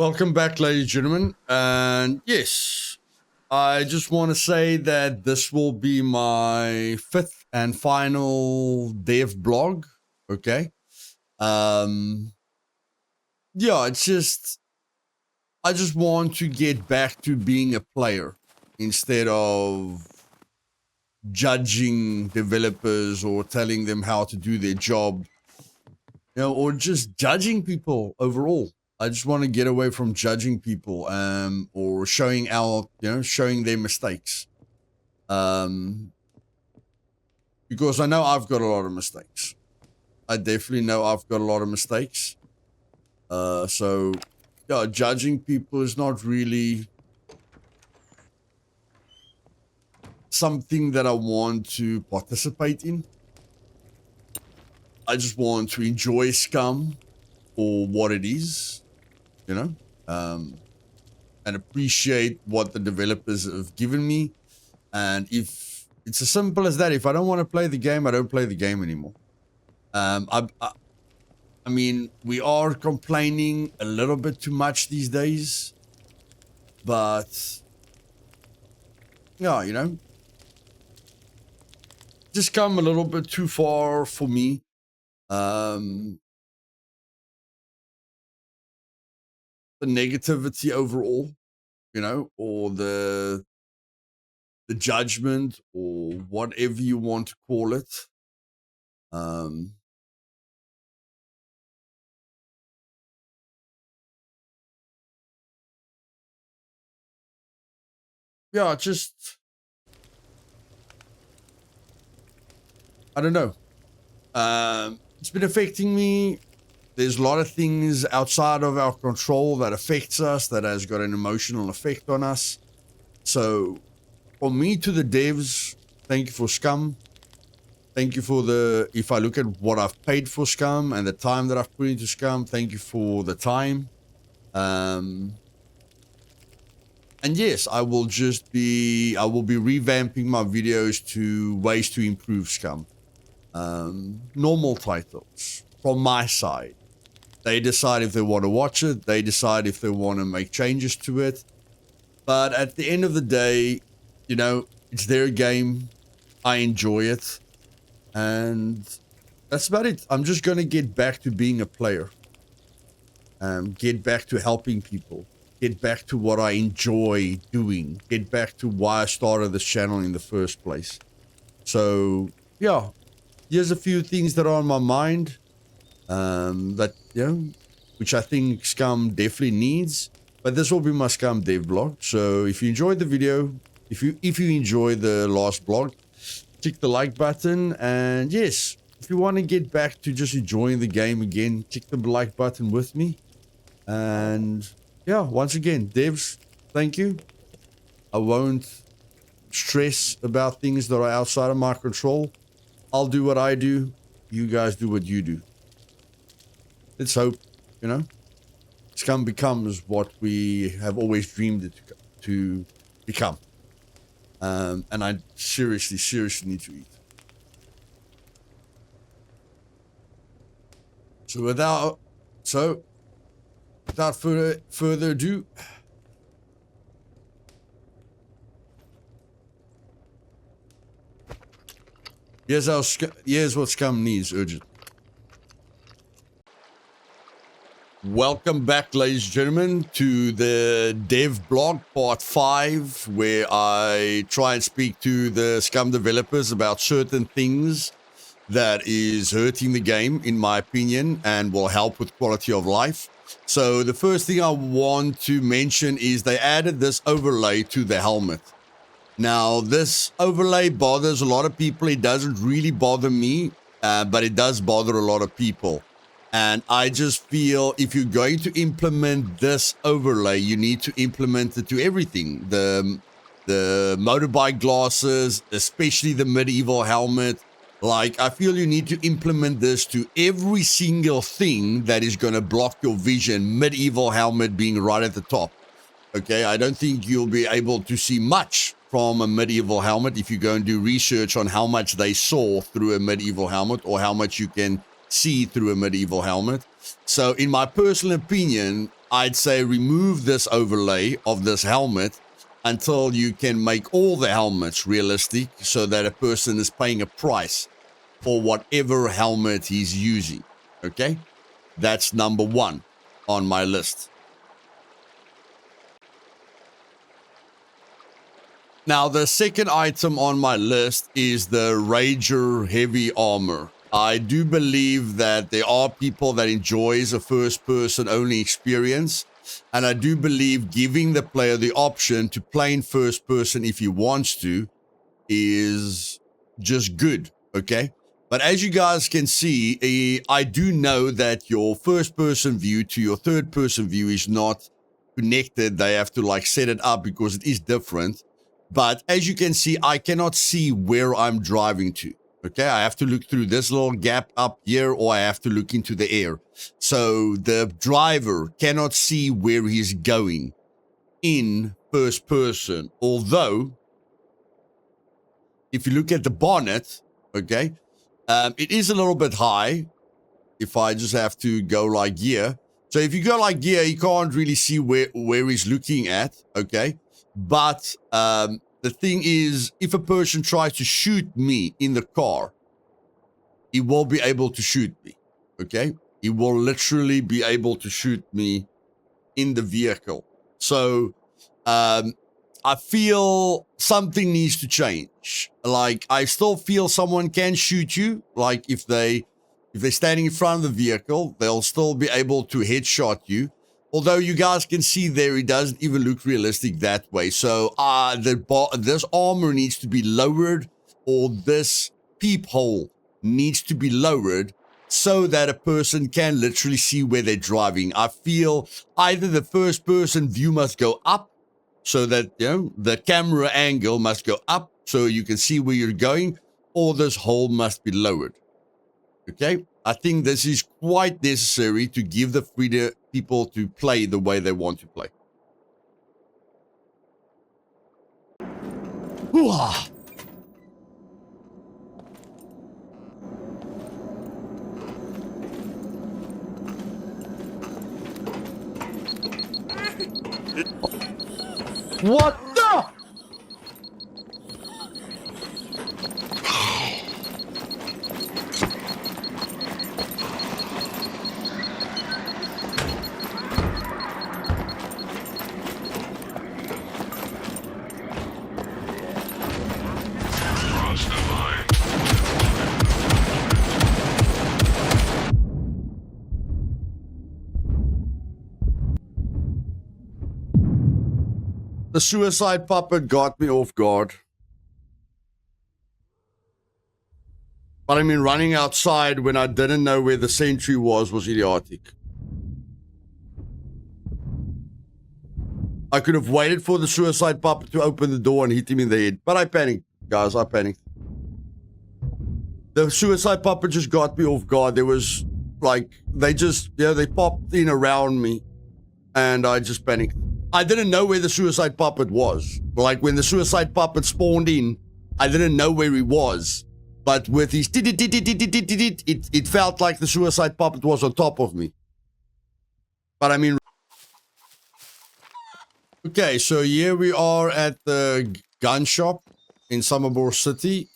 Welcome back, ladies and gentlemen. And yes, I just want to say that this will be my fifth and final dev blog. Okay. Yeah, I just want to get back to being a player instead of judging developers or telling them how to do their job, or just judging people overall. I just want to get away from judging people, or showing their mistakes. Because I know I've got a lot of mistakes. I definitely know I've got a lot of mistakes. So yeah, judging people is not really something that I want to participate in. I just want to enjoy Scum for what it is, and appreciate what the developers have given me. And if it's as simple as that, if I don't want to play the game, I don't play the game anymore. I mean, we are complaining a little bit too much these days, but yeah, just come a little bit too far for me. The negativity overall, or the judgment, or whatever you want to call it. Yeah, just, I don't know. It's been affecting me. There's a lot of things outside of our control that affects us, that has got an emotional effect on us. So for me, to the devs, thank you for Scum. Thank you for if I look at what I've paid for Scum and the time that I've put into Scum, thank you for the time. And yes, I will be revamping my videos to ways to improve Scum. Normal titles from my side. They decide if they want to watch it. They decide if they want to make changes to it. But at the end of the day, it's their game. I enjoy it. And that's about it. I'm just going to get back to being a player. Get back to helping people. Get back to what I enjoy doing. Get back to why I started this channel in the first place. So, yeah. Here's a few things that are on my mind. Which I think Scum definitely needs. But this will be my Scum dev blog. So if you enjoyed the video, if you enjoyed the last blog, click the like button. And yes, if you want to get back to just enjoying the game again, click the like button with me. And yeah, once again, devs, thank you. I won't stress about things that are outside of my control. I'll do what I do. You guys do what you do. Let's hope, Scum becomes what we have always dreamed it to become. And I seriously need to eat. So without further ado, here's what Scum needs urgent. Welcome back, ladies and gentlemen, to the dev blog part 5, where I try and speak to the Scum developers about certain things that is hurting the game, in my opinion, and will help with quality of life. So the first thing I want to mention is they added this overlay to the helmet. Now, this overlay bothers a lot of people. It doesn't really bother me, but it does bother a lot of people. And I just feel if you're going to implement this overlay, you need to implement it to everything. The motorbike glasses, especially the medieval helmet. Like, I feel you need to implement this to every single thing that is going to block your vision, medieval helmet being right at the top. Okay, I don't think you'll be able to see much from a medieval helmet if you go and do research on how much they saw through a medieval helmet, or how much you can see through a medieval helmet. So in my personal opinion, I'd say remove this overlay of this helmet until you can make all the helmets realistic so that a person is paying a price for whatever helmet he's using. Okay? That's number 1 on my list. Now, the second item on my list is the Rager Heavy Armor. I do believe that there are people that enjoys a first-person only experience, and I do believe giving the player the option to play in first-person if he wants to is just good, okay? But as you guys can see, I do know that your first-person view to your third-person view is not connected. They have to like set it up because it is different. But as you can see, I cannot see where I'm driving to. Okay, I have to look through this little gap up here, or I have to look into the air. So the driver cannot see where he's going in first person. Although, if you look at the bonnet, okay, it is a little bit high. If I just have to go like here. So if you go like here, you can't really see where he's looking at, okay? But the thing is, if a person tries to shoot me in the car, he will be able to shoot me, okay? He will literally be able to shoot me in the vehicle. So I feel something needs to change. Like, I still feel someone can shoot you. Like, if they're standing in front of the vehicle, they'll still be able to headshot you. Although you guys can see there, it doesn't even look realistic that way. So this armor needs to be lowered, or this peephole needs to be lowered so that a person can literally see where they're driving. I feel either the first person view must go up so that, you know, the camera angle must go up so you can see where you're going, or this hole must be lowered. Okay? I think this is quite necessary to give the freedom people to play the way they want to play. Hoo-ah. What the? The suicide puppet got me off guard. But I mean, running outside when I didn't know where the sentry was idiotic. I could have waited for the suicide puppet to open the door and hit him in the head. But I panicked, guys. I panicked. The suicide puppet just got me off guard. There was, like, they popped in around me. And I just panicked. I didn't know where the suicide puppet was. Like, when the suicide puppet spawned in, I didn't know where he was. But with his it felt like the suicide puppet was on top of me. But I mean... Okay, so here we are at the gun shop in Summerbore City.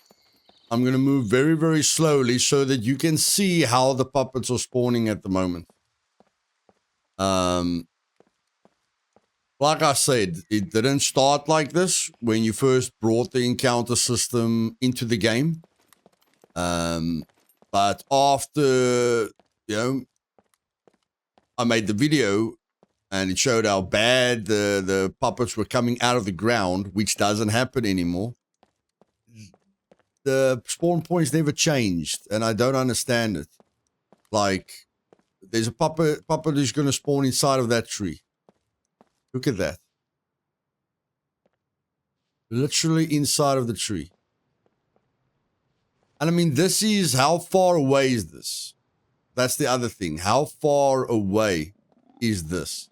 I'm going to move very, very slowly so that you can see how the puppets are spawning at the moment. Like I said, it didn't start like this when you first brought the encounter system into the game. But after, you know, I made the video and it showed how bad the puppets were coming out of the ground, which doesn't happen anymore. The spawn points never changed, and I don't understand it. Like, there's a puppet who's going to spawn inside of that tree. Look at that. Literally inside of the tree. And I mean, this is, how far away is this? That's the other thing. How far away is this?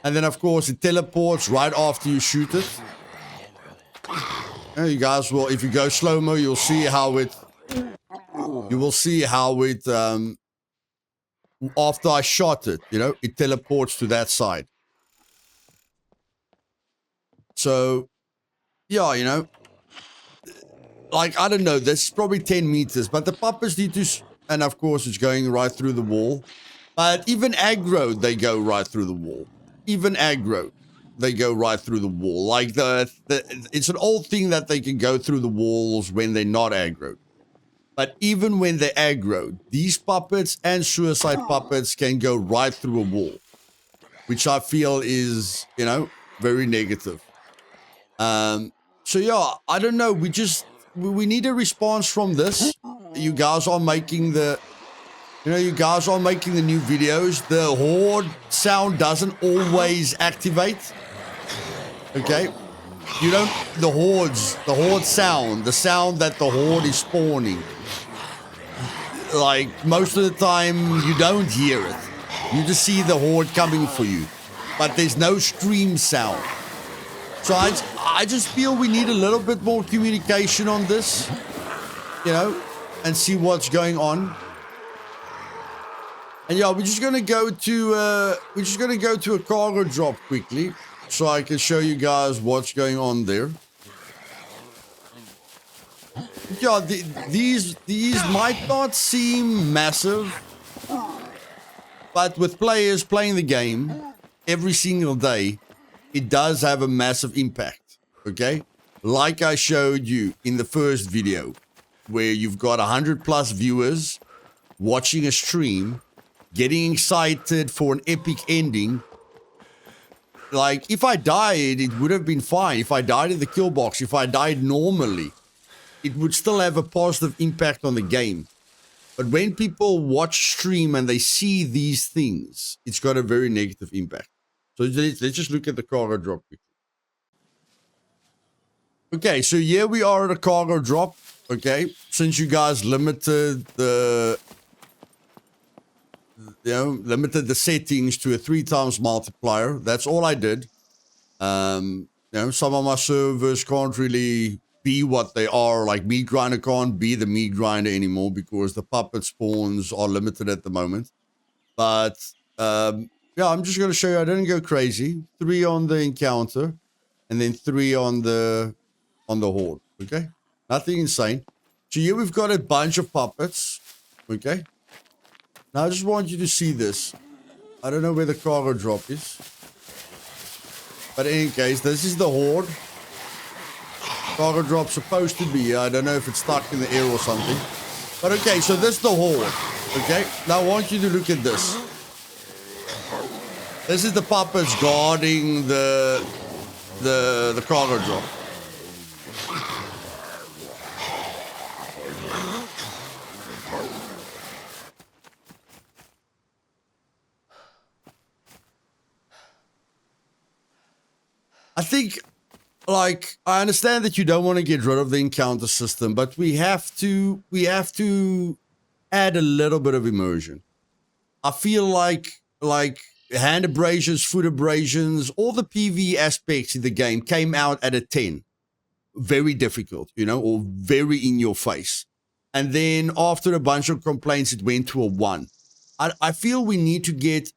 And then, of course, it teleports right after you shoot it. You guys will, if you go slow-mo, you'll see how it, after I shot it, it teleports to that side. So, yeah, like, I don't know, this is probably 10 meters, but the puppets need to, and of course it's going right through the wall. But even aggro, they go right through the wall. Even aggro, they go right through the wall. Like, it's an old thing that they can go through the walls when they're not aggro. But even when they're aggro, these puppets and suicide puppets can go right through a wall, which I feel is, very negative. So yeah, I don't know. We need a response from this. You guys are making the new videos. The horde sound doesn't always activate. Okay? The horde sound, the sound that the horde is spawning. Like, most of the time, you don't hear it. You just see the horde coming for you. But there's no stream sound. So I just feel we need a little bit more communication on this, and see what's going on. And yeah, we're just gonna go to a cargo drop quickly, so I can show you guys what's going on there. Yeah, these might not seem massive, but with players playing the game every single day, it does have a massive impact, okay? Like I showed you in the first video, where you've got 100+ viewers watching a stream, getting excited for an epic ending. Like, if I died, it would have been fine. If I died in the kill box, if I died normally, it would still have a positive impact on the game. But when people watch stream and they see these things, it's got a very negative impact. So let's just look at the cargo drop. Okay, so here we are at a cargo drop. Okay, since you guys limited the settings to a 3x multiplier, that's all I did. Some of my servers can't really be what they are. Like, meat grinder can't be the meat grinder anymore because the puppet spawns are limited at the moment. But yeah, I'm just going to show you. I didn't go crazy. 3 on the encounter, and then 3 on the horde. Okay, nothing insane. So here we've got a bunch of puppets. Okay. Now I just want you to see this. I don't know where the cargo drop is, but in any case, this is the horde. Cargo drop's supposed to be. I don't know if it's stuck in the air or something. But okay, so this is the horde. Okay. Now I want you to look at this. This is the puppets guarding the cargo drop. I think, like, I understand that you don't want to get rid of the encounter system, but we have to add a little bit of immersion. I feel like hand abrasions, foot abrasions, all the PvE aspects in the game came out at a 10. Very difficult, or very in your face. And then after a bunch of complaints, it went to a 1. I feel we need to get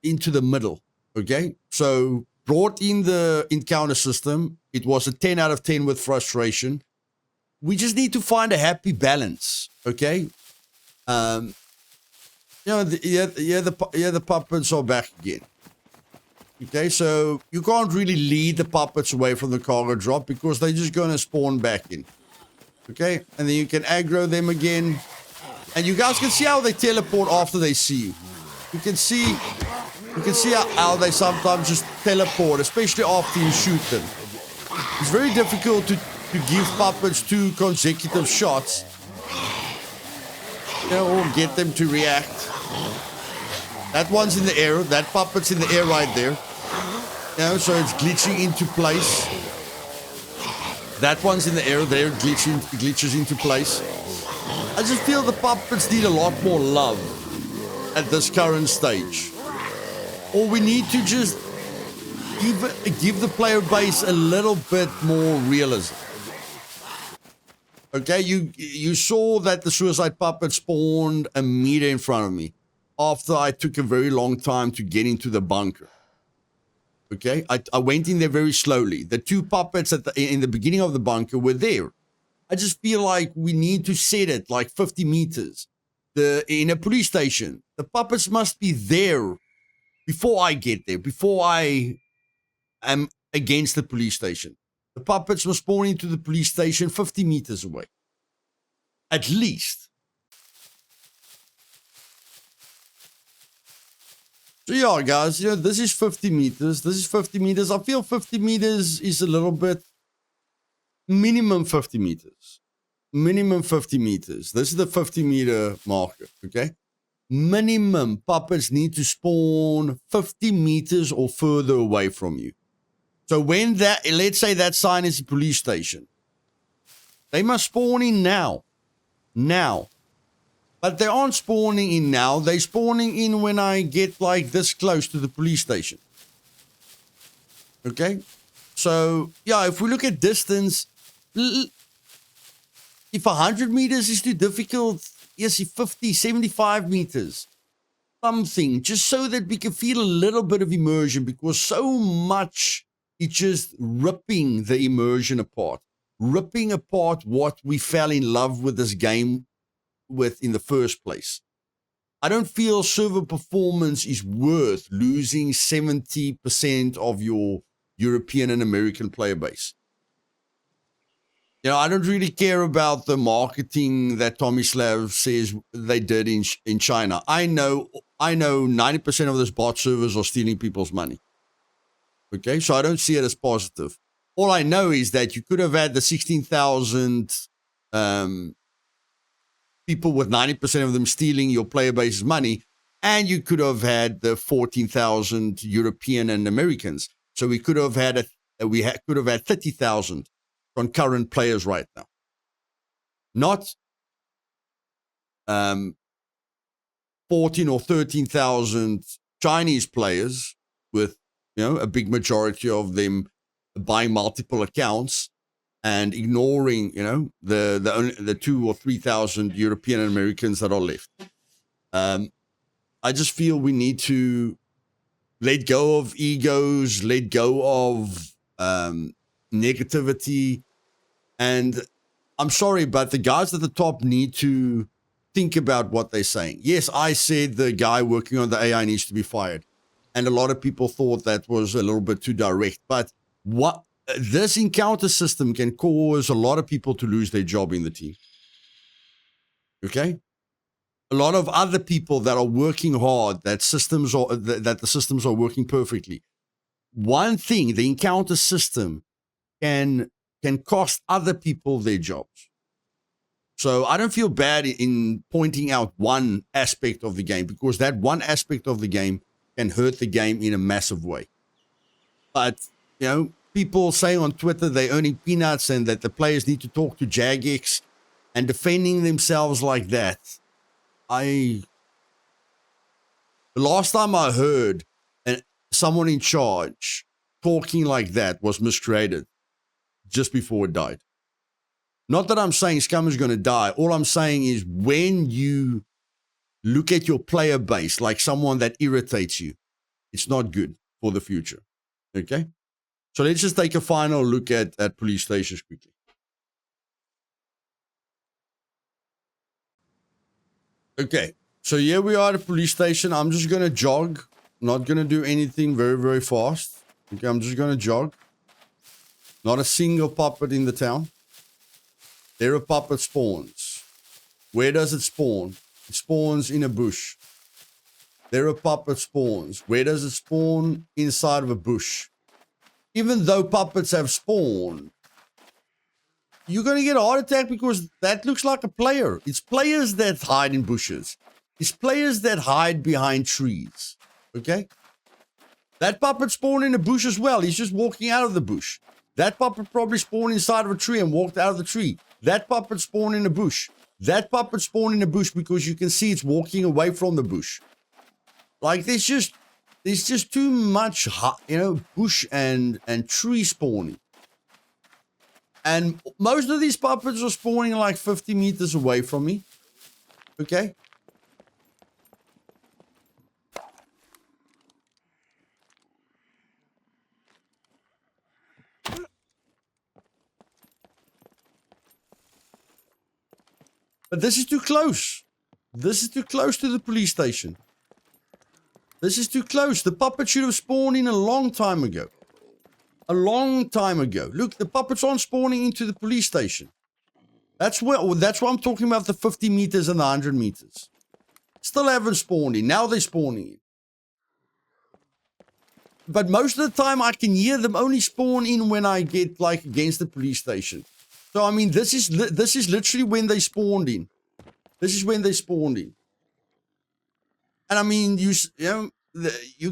into the middle, okay? So, brought in the encounter system. It was a 10 out of 10 with frustration. We just need to find a happy balance, okay? The puppets are back again. Okay, so you can't really lead the puppets away from the cargo drop because they're just going to spawn back in. Okay, and then you can aggro them again. And you guys can see how they teleport after they see you. You can see how they sometimes just teleport, especially after you shoot them. It's very difficult to give puppets 2 consecutive shots, or get them to react. That one's in the air. That puppet's in the air right there. So it's glitching into place. That one's in the air there, glitches into place. I just feel the puppets need a lot more love at this current stage. Or we need to just give the player base a little bit more realism. Okay, you saw that the suicide puppet spawned a meter in front of me after I took a very long time to get into the bunker. Okay, I went in there very slowly. The two puppets in the beginning of the bunker were there. I just feel like we need to set it like 50 meters. In a police station, the puppets must be there before I get there, before I am against the police station. The puppets were spawning to the police station 50 meters away. At least. So yeah, guys, this is 50 meters. This is 50 meters. I feel 50 meters is a little bit minimum 50 meters. Minimum 50 meters. This is the 50-meter marker, okay? Minimum puppets need to spawn 50 meters or further away from you. So when let's say that sign is a police station, they must spawn in now. Now. But they aren't spawning in now. They're spawning in when I get like this close to the police station. Okay? So, yeah, if we look at distance, if 100 meters is too difficult, yes, if 50, 75 meters, something, just so that we can feel a little bit of immersion, because so much is just ripping the immersion apart, ripping apart what we fell in love with this game with in the first place. I don't feel server performance is worth losing 70% of your European and American player base. I don't really care about the marketing that Tomislav says they did in China. I know 90% of those bot servers are stealing people's money. Okay, so I don't see it as positive. All I know is that you could have had the 16,000 people with 90% of them stealing your player base's money, and you could have had the 14,000 European and Americans. So we could have had could have had 30,000 concurrent players right now. Not 14 or 13,000 Chinese players with, a big majority of them buying multiple accounts and ignoring, the 2,000 or 3,000 European and Americans that are left. I just feel we need to let go of egos, let go of negativity. And I'm sorry, but the guys at the top need to think about what they're saying. Yes, I said the guy working on the AI needs to be fired. And a lot of people thought that was a little bit too direct. But this encounter system can cause a lot of people to lose their job in the team. Okay? A lot of other people that are working hard, that the systems are working perfectly. One thing, the encounter system can cost other people their jobs. So I don't feel bad in pointing out one aspect of the game, because that one aspect of the game can hurt the game in a massive way. But, people saying on Twitter they're earning peanuts and that the players need to talk to Jagex and defending themselves like that. The last time I heard someone in charge talking like that was miscreated just before it died. Not that I'm saying Scum is going to die. All I'm saying is when you look at your player base like someone that irritates you, it's not good for the future. Okay? So let's just take a final look at police stations quickly. Okay, so here we are at a police station. I'm just going to jog. Not going to do anything very, very fast. Okay, I'm just going to jog. Not a single puppet in the town. There a puppet spawns. Where does it spawn? It spawns in a bush. There a puppet spawns. Where does it spawn? Inside of a bush. Even though puppets have spawned, you're going to get a heart attack because that looks like a player. It's players that hide in bushes. It's players that hide behind trees. Okay? That puppet spawned in a bush as well. He's just walking out of the bush. That puppet probably spawned inside of a tree and walked out of the tree. That puppet spawned in a bush. That puppet spawned in a bush because you can see it's walking away from the bush. Like, there's just too much, bush and tree spawning. And most of these puppets are spawning like 50 meters away from me. Okay. But this is too close. This is too close to the police station. This is too close. The puppet should have spawned in a long time ago. A long time ago. Look, the puppets aren't spawning into the police station. That's why I'm talking about the 50 meters and the 100 meters. Still haven't spawned in. Now they're spawning in. But most of the time I can hear them only spawn in when I get like against the police station. So I mean, this is literally when they spawned in. This is when they spawned in. And I mean, you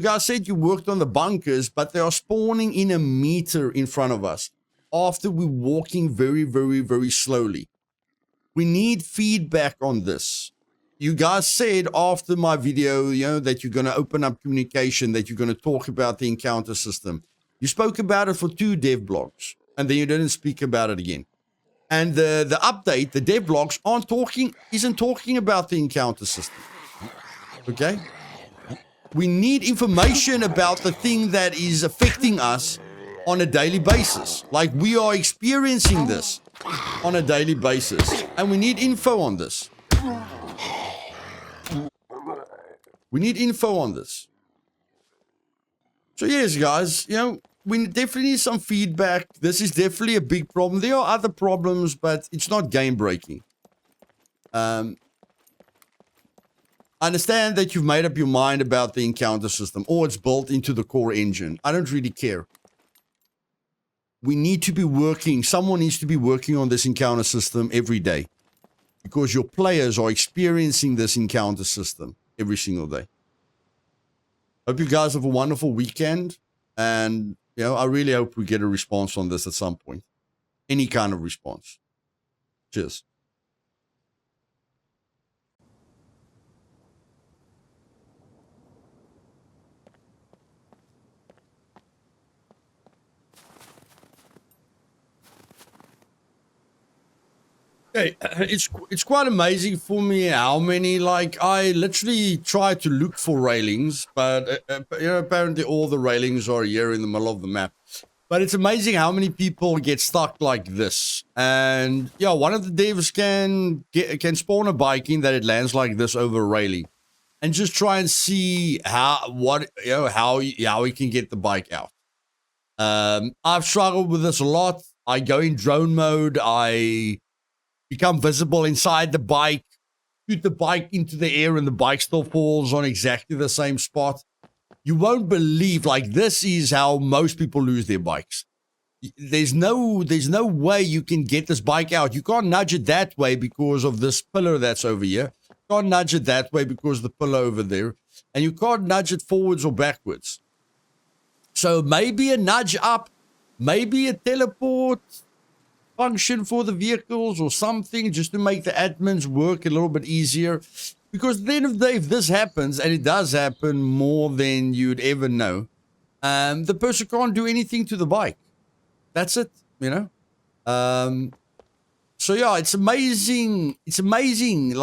guys said you worked on the bunkers, but they are spawning in a meter in front of us after we're walking very, very, very slowly. We need feedback on this. You guys said after my video, that you're going to open up communication, that you're going to talk about the encounter system. You spoke about it for 2 dev blogs, and then you didn't speak about it again. And the update, the dev blogs isn't talking about the encounter system. Okay? We need information about the thing that is affecting us on a daily basis. Like we are experiencing this on a daily basis. And we need info on this. We need info on this. So yes, guys, we definitely need some feedback. This is definitely a big problem. There are other problems, but it's not game breaking. I understand that you've made up your mind about the encounter system, or it's built into the core engine. I don't really care. We need to be working, someone needs to be working on this encounter system every day. Because your players are experiencing this encounter system every single day. Hope you guys have a wonderful weekend. And, I really hope we get a response on this at some point. Any kind of response. Cheers. Hey, it's quite amazing for me how many, I literally try to look for railings, but apparently all the railings are here in the middle of the map. But it's amazing how many people get stuck like this. And one of the devs can spawn a bike in that it lands like this over a railing, and just try and see how he can get the bike out. I've struggled with this a lot. I go in drone mode. I become visible inside the bike, shoot the bike into the air, and the bike still falls on exactly the same spot. You won't believe, this is how most people lose their bikes. There's no way you can get this bike out. You can't nudge it that way because of this pillar that's over here. You can't nudge it that way because of the pillar over there. And you can't nudge it forwards or backwards. So maybe a nudge up, maybe a teleport function for the vehicles or something, just to make the admins work a little bit easier. Because then if this happens, and it does happen more than you'd ever know, the person can't do anything to the bike. That's it, So it's amazing. It's amazing,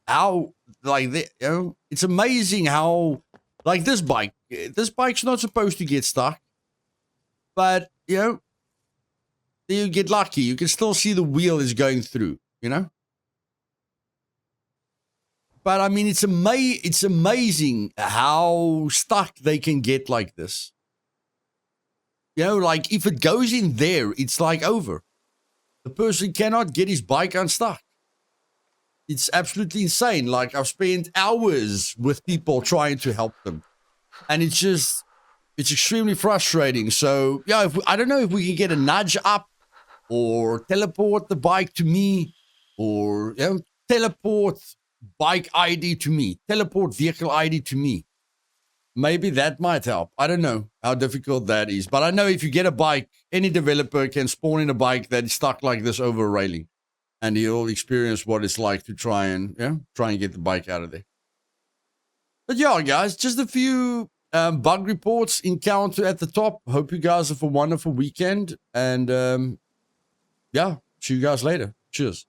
how, it's amazing how, this bike's not supposed to get stuck. But, you get lucky. You can still see the wheel is going through, But I mean, it's amazing how stuck they can get like this. If it goes in there, it's over. The person cannot get his bike unstuck. It's absolutely insane. I've spent hours with people trying to help them. And it's extremely frustrating. So, I don't know if we can get a nudge up, or teleport the bike to me, or teleport bike ID to me, teleport vehicle ID to me. Maybe that might help. I don't know how difficult that is, but I know if you get a bike, any developer can spawn in a bike that is stuck like this over a railing, and he'll experience what it's like to try and get the bike out of there. But guys, just a few bug reports, encounter at the top. Hope you guys have a wonderful weekend, and yeah, see you guys later. Cheers.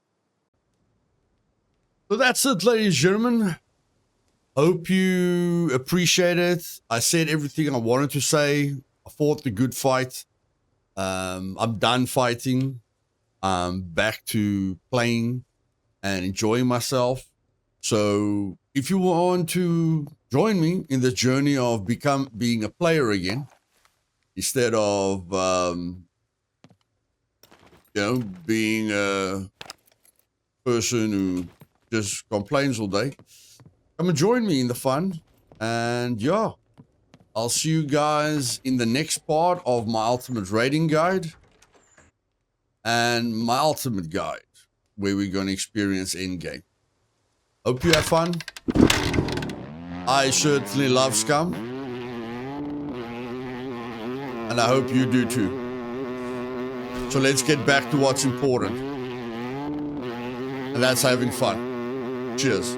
So that's it, ladies and gentlemen. Hope you appreciate it. I said everything I wanted to say. I fought the good fight. I'm done fighting. I'm back to playing and enjoying myself. So if you want to join me in the journey of being a player again, instead of being a person who just complains all day, come and join me in the fun. And yeah, I'll see you guys in the next part of my ultimate rating guide and my ultimate guide, where we're going to experience endgame. Hope you have fun. I certainly love Scum, and I hope you do too. So let's get back to what's important, and that's having fun. Cheers.